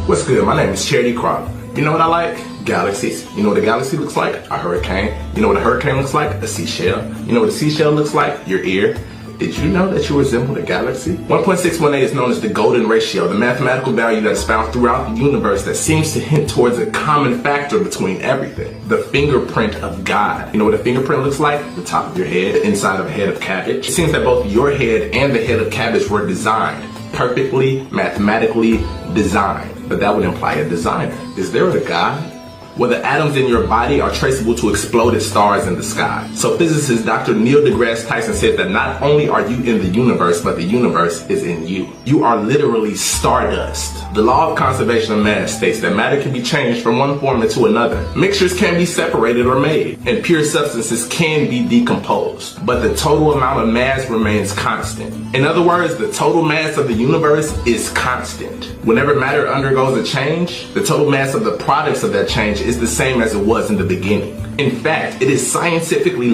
What's good? My name is Charity Crop. You know what I like? Galaxies. You know what a galaxy looks like? A hurricane. You know what a hurricane looks like? A seashell. You know what a seashell looks like? Your ear. Did you know that you resemble a galaxy? 1.618 is known as the golden ratio, the mathematical value that is found throughout the universe that seems to hint towards a common factor between everything. The fingerprint of God. You know what a fingerprint looks like? The top of your head, the inside of a head of cabbage. It seems that both your head and the head of cabbage were designed, perfectly, mathematically designed. But that would imply a designer. Is there a God? Well, the atoms in your body are traceable to exploded stars in the sky. So physicist Dr. Neil deGrasse Tyson said that not only are you in the universe, but the universe is in you. You are literally stardust. The law of conservation of mass states that matter can be changed from one form into another. Mixtures can be separated or made, and pure substances can be decomposed. But the total amount of mass remains constant. In other words, the total mass of the universe is constant. Whenever matter undergoes a change, the total mass of the products of that change is the same as it was in the beginning. In fact, it is scientifically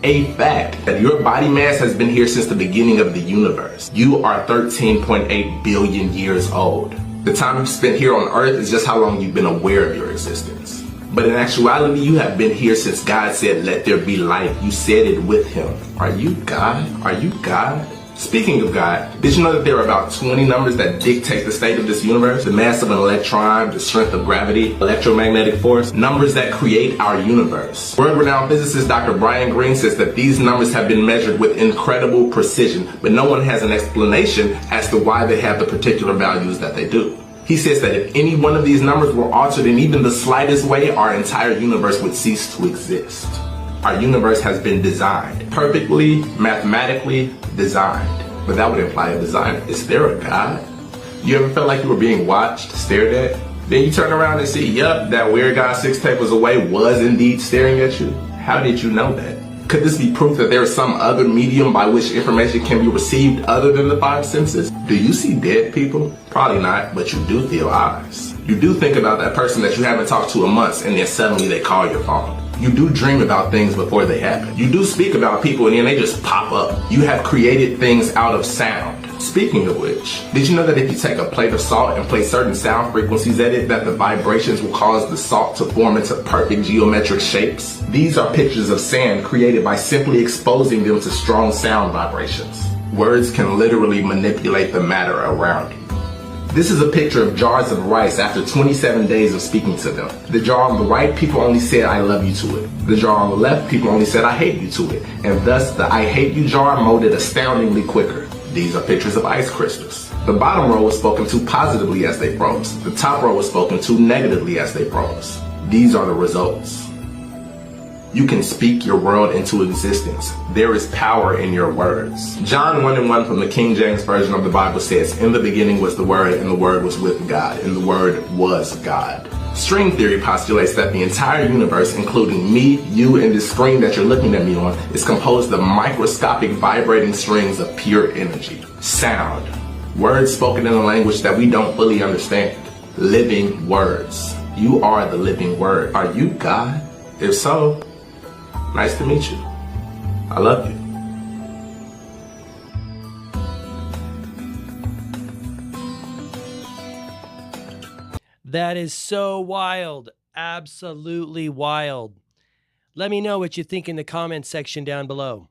a fact that your body mass has been here since the beginning of the universe. You are 13.8 billion years old. The time you've spent here on Earth is just how long you've been aware of your existence. But in actuality, you have been here since God said, "Let there be light." You said it with him. Are you God? Are you God? Speaking of God, did you know that there are about 20 numbers that dictate the state of this universe? The mass of an electron, the strength of gravity, electromagnetic force, numbers that create our universe. World-renowned physicist Dr. Brian Greene says that these numbers have been measured with incredible precision, but no one has an explanation as to why they have the particular values that they do. He says that if any one of these numbers were altered in even the slightest way, our entire universe would cease to exist. Our universe has been designed, perfectly, mathematically designed. But that would imply a designer. Is there a God? You ever felt like you were being watched, stared at? Then you turn around and see, yup, that weird guy 6 tables away was indeed staring at you. How did you know that? Could this be proof that there is some other medium by which information can be received other than the 5 senses? Do you see dead people? Probably not, but you do feel eyes. You do think about that person that you haven't talked to in months, and then suddenly they call your phone. You do dream about things before they happen. You do speak about people and then they just pop up. You have created things out of sound. Speaking of which, did you know that if you take a plate of salt and place certain sound frequencies at it, that the vibrations will cause the salt to form into perfect geometric shapes? These are pictures of sand created by simply exposing them to strong sound vibrations. Words can literally manipulate the matter around you. This is a picture of jars of rice after 27 days of speaking to them. The jar on the right, people only said, "I love you" to it. The jar on the left, people only said, "I hate you" to it. And thus, the "I hate you" jar molded astoundingly quicker. These are pictures of ice crystals. The bottom row was spoken to positively as they froze. The top row was spoken to negatively as they froze. These are the results. You can speak your world into existence. There is power in your words. John 1:1 from the King James Version of the Bible says, "In the beginning was the Word, and the Word was with God, and the Word was God." String theory postulates that the entire universe, including me, you, and this screen that you're looking at me on, is composed of microscopic vibrating strings of pure energy. Sound. Words spoken in a language that we don't fully understand. Living words. You are the living word. Are you God? If so, nice to meet you. I love you. That is so wild. Absolutely wild. Let me know what you think in the comments section down below.